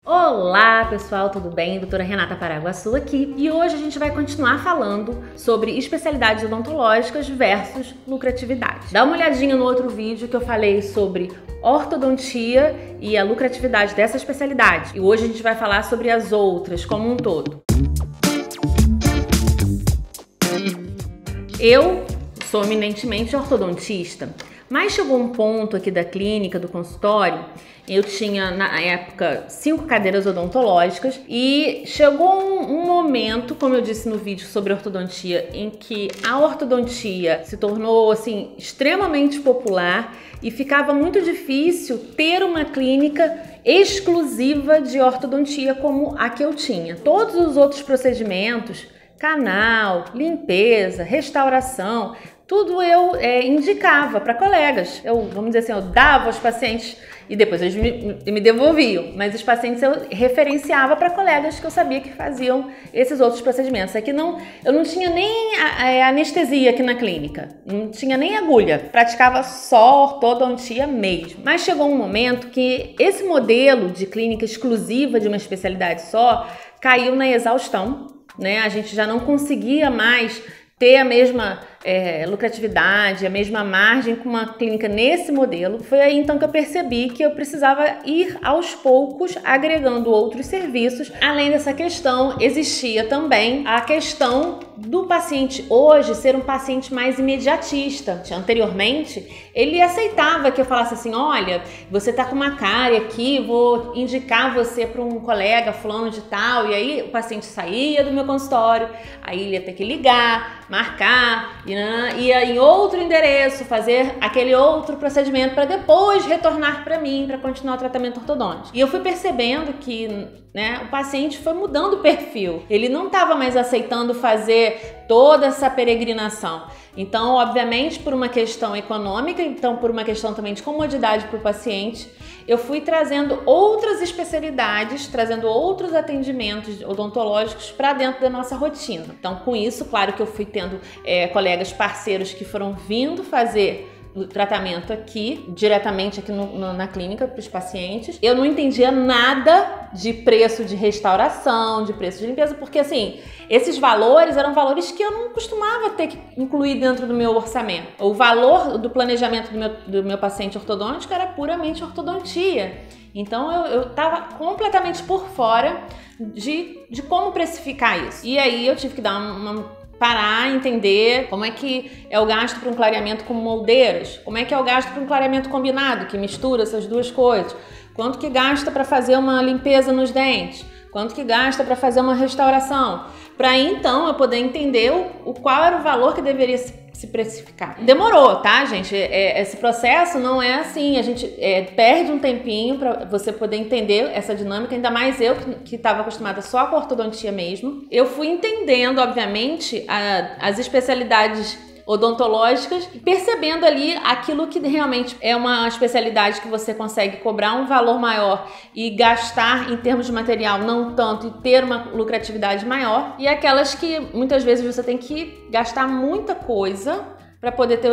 Olá pessoal, tudo bem? Doutora Renata Paraguaçu aqui e hoje a gente vai continuar falando sobre especialidades odontológicas versus lucratividade. Dá uma olhadinha no outro vídeo que eu falei sobre ortodontia e a lucratividade dessa especialidade e hoje a gente vai falar sobre as outras como um todo. Eu sou eminentemente ortodontista, mas chegou um ponto aqui da clínica, do consultório, eu tinha na época 5 cadeiras odontológicas e chegou um momento, como eu disse no vídeo sobre ortodontia, em que a ortodontia se tornou assim extremamente popular e ficava muito difícil ter uma clínica exclusiva de ortodontia como a que eu tinha. Todos os outros procedimentos, canal, limpeza, restauração, tudo eu indicava para colegas. Vamos dizer assim, eu dava aos pacientes e depois eles me devolviam, mas os pacientes eu referenciava para colegas que eu sabia que faziam esses outros procedimentos. Aqui eu não tinha nem anestesia aqui na clínica, não tinha nem agulha, praticava só ortodontia mesmo. Mas chegou um momento que esse modelo de clínica exclusiva de uma especialidade só caiu na exaustão, né? A gente já não conseguia mais ter a mesma lucratividade, a mesma margem com uma clínica nesse modelo. Foi aí então que eu percebi que eu precisava ir aos poucos agregando outros serviços. Além dessa questão, existia também a questão do paciente hoje ser um paciente mais imediatista. Anteriormente, ele aceitava que eu falasse assim, olha, você tá com uma cárie aqui, vou indicar você para um colega fulano de tal, e aí o paciente saía do meu consultório, aí ele ia ter que ligar, marcar, ia em outro endereço fazer aquele outro procedimento para depois retornar para mim para continuar o tratamento ortodôntico. E eu fui percebendo que o paciente foi mudando o perfil, ele não estava mais aceitando fazer toda essa peregrinação. Então, obviamente, por uma questão econômica, então por uma questão também de comodidade para o paciente, eu fui trazendo outras especialidades, trazendo outros atendimentos odontológicos para dentro da nossa rotina. Então, com isso, claro que eu fui tendo colegas parceiros que foram vindo fazer o tratamento aqui, diretamente aqui na clínica para os pacientes. Eu não entendia nada de preço de restauração, de preço de limpeza, porque assim, esses valores eram valores que eu não costumava ter que incluir dentro do meu orçamento. O valor do planejamento do meu paciente ortodôntico era puramente ortodontia. Então eu estava completamente por fora de como precificar isso. E aí eu tive que dar parar, entender como é que é o gasto para um clareamento com moldeiras, como é que é o gasto para um clareamento combinado, que mistura essas duas coisas, quanto que gasta para fazer uma limpeza nos dentes, quanto que gasta para fazer uma restauração, para então eu poder entender qual era o valor que deveria se precificar. Demorou, tá, gente? Esse processo não é assim, a gente perde um tempinho para você poder entender essa dinâmica, ainda mais eu que estava acostumada só com ortodontia mesmo. Eu fui entendendo, obviamente, as especialidades odontológicas e percebendo ali aquilo que realmente é uma especialidade que você consegue cobrar um valor maior e gastar em termos de material não tanto e ter uma lucratividade maior, e aquelas que muitas vezes você tem que gastar muita coisa para poder ter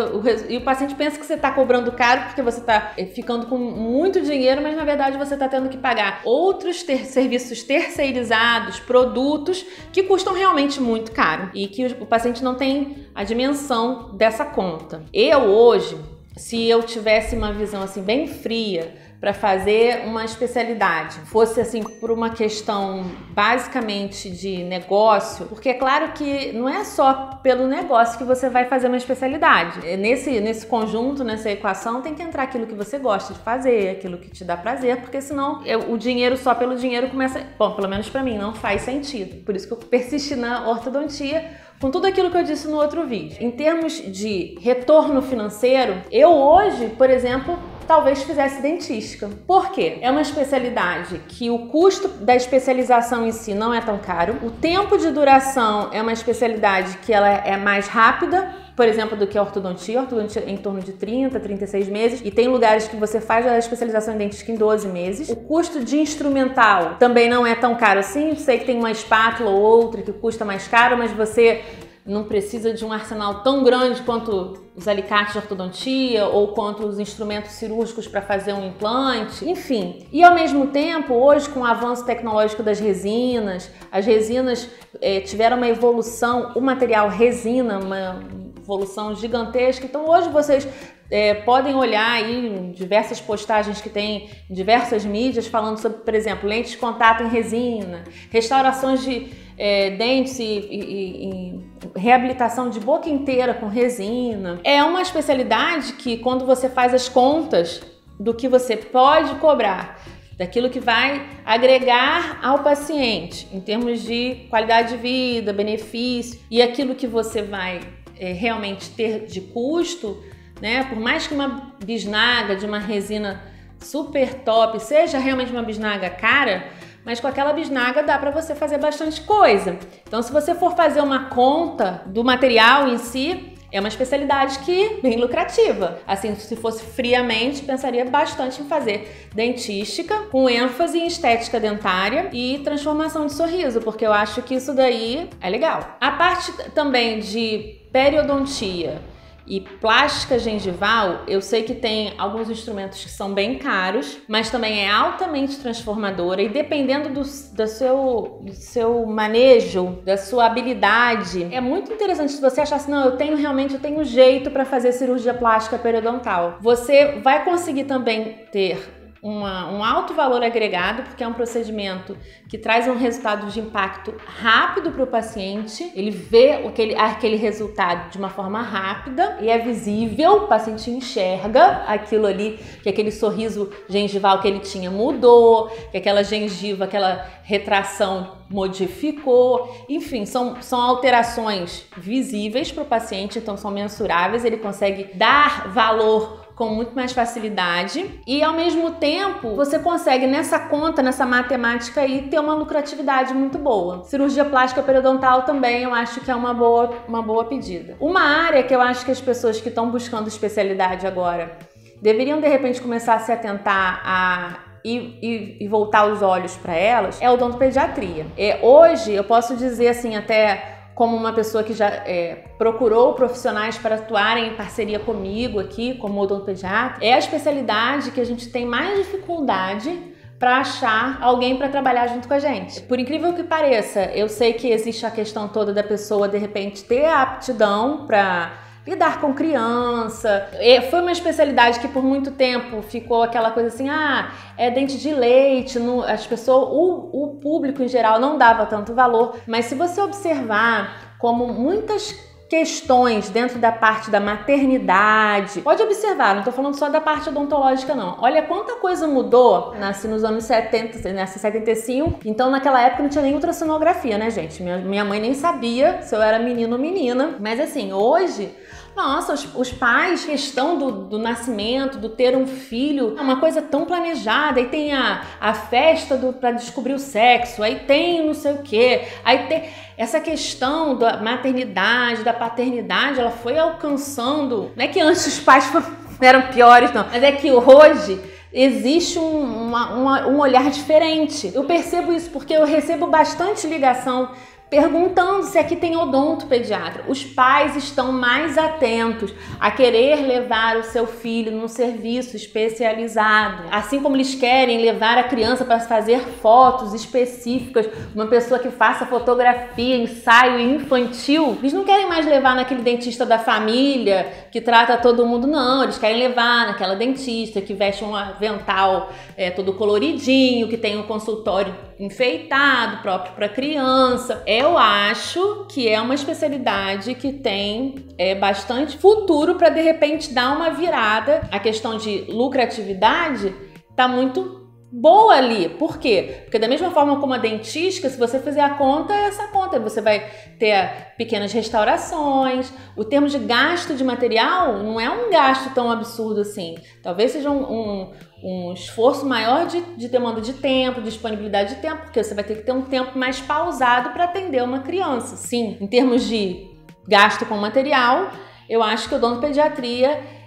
e o paciente pensa que você está cobrando caro porque você está ficando com muito dinheiro, mas na verdade você está tendo que pagar outros serviços terceirizados, produtos que custam realmente muito caro e que o paciente não tem a dimensão dessa conta. Eu hoje, se eu tivesse uma visão assim bem fria para fazer uma especialidade, fosse assim por uma questão basicamente de negócio, porque é claro que não é só pelo negócio que você vai fazer uma especialidade. Nesse conjunto, nessa equação, tem que entrar aquilo que você gosta de fazer, aquilo que te dá prazer, porque senão o dinheiro só pelo dinheiro começa, bom, pelo menos para mim, não faz sentido. Por isso que eu persisti na ortodontia, com tudo aquilo que eu disse no outro vídeo. Em termos de retorno financeiro, eu hoje, por exemplo, talvez fizesse dentística. Por quê? É uma especialidade que o custo da especialização em si não é tão caro. O tempo de duração é uma especialidade que ela é mais rápida, por exemplo, do que a ortodontia. A ortodontia é em torno de 30, 36 meses. E tem lugares que você faz a especialização em dentística em 12 meses. O custo de instrumental também não é tão caro assim. Sei que tem uma espátula ou outra que custa mais caro, mas você não precisa de um arsenal tão grande quanto os alicates de ortodontia ou quanto os instrumentos cirúrgicos para fazer um implante, enfim. E ao mesmo tempo, hoje com o avanço tecnológico das resinas, as resinas tiveram uma evolução, o material resina, uma evolução gigantesca. Então hoje vocês podem olhar aí em diversas postagens que tem em diversas mídias falando sobre, por exemplo, lentes de contato em resina, restaurações de dentes e reabilitação de boca inteira com resina. É uma especialidade que, quando você faz as contas do que você pode cobrar, daquilo que vai agregar ao paciente em termos de qualidade de vida, benefício, e aquilo que você vai realmente ter de custo, né? Por mais que uma bisnaga de uma resina super top seja realmente uma bisnaga cara, mas com aquela bisnaga dá para você fazer bastante coisa. Então, se você for fazer uma conta do material em si, é uma especialidade que é bem lucrativa. Assim, se fosse friamente, pensaria bastante em fazer dentística, com ênfase em estética dentária e transformação de sorriso, porque eu acho que isso daí é legal. A parte também de periodontia e plástica gengival, eu sei que tem alguns instrumentos que são bem caros, mas também é altamente transformadora, e dependendo do seu manejo, da sua habilidade, é muito interessante. Se você achar assim, não, eu tenho jeito para fazer cirurgia plástica periodontal, você vai conseguir também ter um alto valor agregado, porque é um procedimento que traz um resultado de impacto rápido para o paciente. Ele vê aquele resultado de uma forma rápida e é visível, o paciente enxerga aquilo ali, que aquele sorriso gengival que ele tinha mudou, que aquela gengiva, aquela retração modificou. Enfim, são alterações visíveis para o paciente, então são mensuráveis, ele consegue dar valor com muito mais facilidade, e ao mesmo tempo você consegue nessa conta, nessa matemática aí, ter uma lucratividade muito boa. Cirurgia plástica periodontal também eu acho que é uma boa pedida. Uma área que eu acho que as pessoas que estão buscando especialidade agora deveriam de repente começar a se atentar e voltar os olhos para elas é a odontopediatria. Hoje eu posso dizer assim, até como uma pessoa que já procurou profissionais para atuarem em parceria comigo aqui, como odontopediatra, é a especialidade que a gente tem mais dificuldade para achar alguém para trabalhar junto com a gente. Por incrível que pareça, eu sei que existe a questão toda da pessoa, de repente, ter a aptidão para lidar com criança. Foi uma especialidade que por muito tempo ficou aquela coisa assim, é dente de leite, as pessoas, o público em geral não dava tanto valor, mas se você observar como muitas questões dentro da parte da maternidade, pode observar, não estou falando só da parte odontológica não, olha quanta coisa mudou. Nasci nos anos 70, nasci em 75, então naquela época não tinha nem ultrassonografia, né gente? Minha mãe nem sabia se eu era menino ou menina, mas assim, hoje, nossa, os pais, questão do nascimento, do ter um filho, é uma coisa tão planejada, aí tem a festa para descobrir o sexo, aí tem não sei o que, aí tem essa questão da maternidade, da paternidade, ela foi alcançando, não é que antes os pais eram piores não, mas é que hoje existe um olhar diferente. Eu percebo isso porque eu recebo bastante ligação perguntando se aqui tem odontopediatra. Os pais estão mais atentos a querer levar o seu filho num serviço especializado. Assim como eles querem levar a criança para fazer fotos específicas, uma pessoa que faça fotografia, ensaio infantil, eles não querem mais levar naquele dentista da família que trata todo mundo, não. Eles querem levar naquela dentista que veste um avental todo coloridinho, que tem um consultório enfeitado, próprio para criança. Eu acho que é uma especialidade que tem bastante futuro para de repente dar uma virada. A questão de lucratividade tá muito boa ali. Por quê? Porque da mesma forma como a dentística, se você fizer a conta, é essa conta. Você vai ter pequenas restaurações. O termo de gasto de material não é um gasto tão absurdo assim. Talvez seja um esforço maior de demanda de tempo, disponibilidade de tempo, porque você vai ter que ter um tempo mais pausado para atender uma criança. Sim, em termos de gasto com material, eu acho que a odontopediatria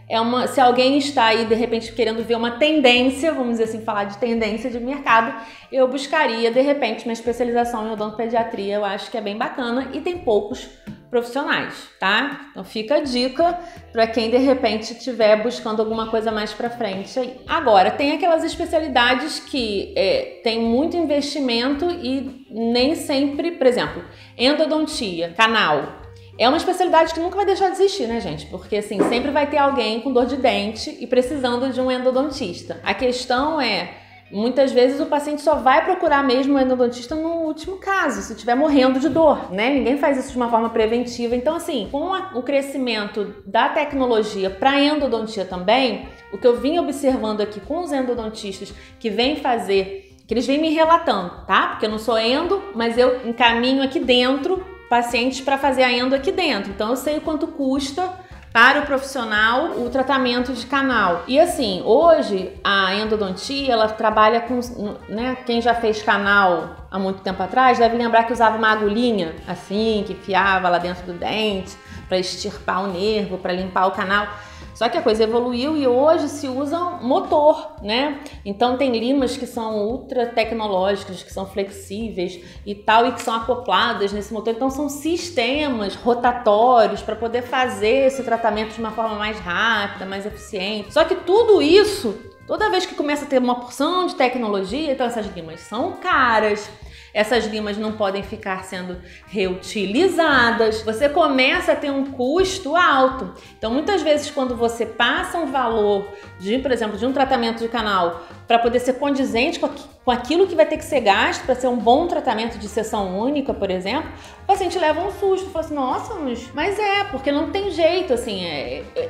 se alguém está aí de repente querendo ver uma tendência, vamos dizer assim, falar de tendência de mercado, eu buscaria de repente uma especialização em odontopediatria. Eu acho que é bem bacana e tem poucos profissionais, tá? Então fica a dica para quem de repente estiver buscando alguma coisa mais para frente aí. Agora, tem aquelas especialidades que tem muito investimento e nem sempre, por exemplo, endodontia, canal. É uma especialidade que nunca vai deixar de existir, né, gente? Porque, assim, sempre vai ter alguém com dor de dente e precisando de um endodontista. A questão é, muitas vezes o paciente só vai procurar mesmo um endodontista no último caso, se estiver morrendo de dor, né? Ninguém faz isso de uma forma preventiva. Então, assim, com o crescimento da tecnologia para endodontia também, o que eu vim observando aqui com os endodontistas que vêm fazer, que eles vêm me relatando, tá? Porque eu não sou endo, mas eu encaminho aqui dentro pacientes para fazer a endo aqui dentro. Então eu sei o quanto custa para o profissional o tratamento de canal. E assim, hoje a endodontia, ela trabalha com, né, quem já fez canal há muito tempo atrás deve lembrar que usava uma agulhinha assim, que enfiava lá dentro do dente para extirpar o nervo, para limpar o canal. Só que a coisa evoluiu e hoje se usa motor, né? Então tem limas que são ultra tecnológicas, que são flexíveis e tal, e que são acopladas nesse motor. Então são sistemas rotatórios para poder fazer esse tratamento de uma forma mais rápida, mais eficiente. Só que tudo isso, toda vez que começa a ter uma porção de tecnologia, então essas limas são caras. Essas limas não podem ficar sendo reutilizadas. Você começa a ter um custo alto. Então, muitas vezes, quando você passa um valor de, por exemplo, de um tratamento de canal para poder ser condizente com aquilo que vai ter que ser gasto para ser um bom tratamento de sessão única, por exemplo, o paciente leva um susto, fala assim, nossa, mas porque não tem jeito, assim,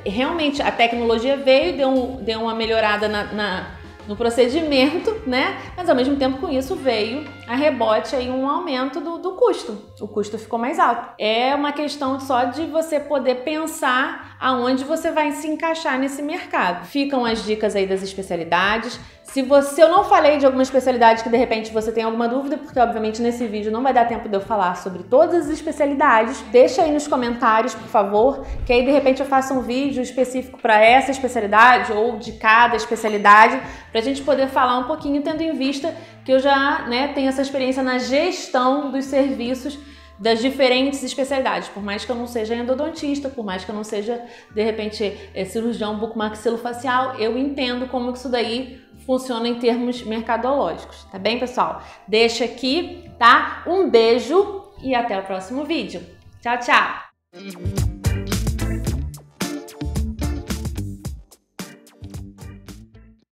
realmente a tecnologia veio, deu uma melhorada no procedimento, né? Mas ao mesmo tempo com isso veio a rebote aí um aumento do custo. O custo ficou mais alto. É uma questão só de você poder pensar aonde você vai se encaixar nesse mercado. Ficam as dicas aí das especialidades. Se eu não falei de alguma especialidade que de repente você tem alguma dúvida, porque obviamente nesse vídeo não vai dar tempo de eu falar sobre todas as especialidades, deixa aí nos comentários, por favor, que aí de repente eu faça um vídeo específico para essa especialidade ou de cada especialidade, para a gente poder falar um pouquinho, tendo em vista que eu já, né, tenho essa experiência na gestão dos serviços das diferentes especialidades, por mais que eu não seja endodontista, por mais que eu não seja, de repente, cirurgião bucomaxilofacial, eu entendo como isso daí funciona em termos mercadológicos, tá bem, pessoal? Deixa aqui, tá? Um beijo e até o próximo vídeo. Tchau, tchau!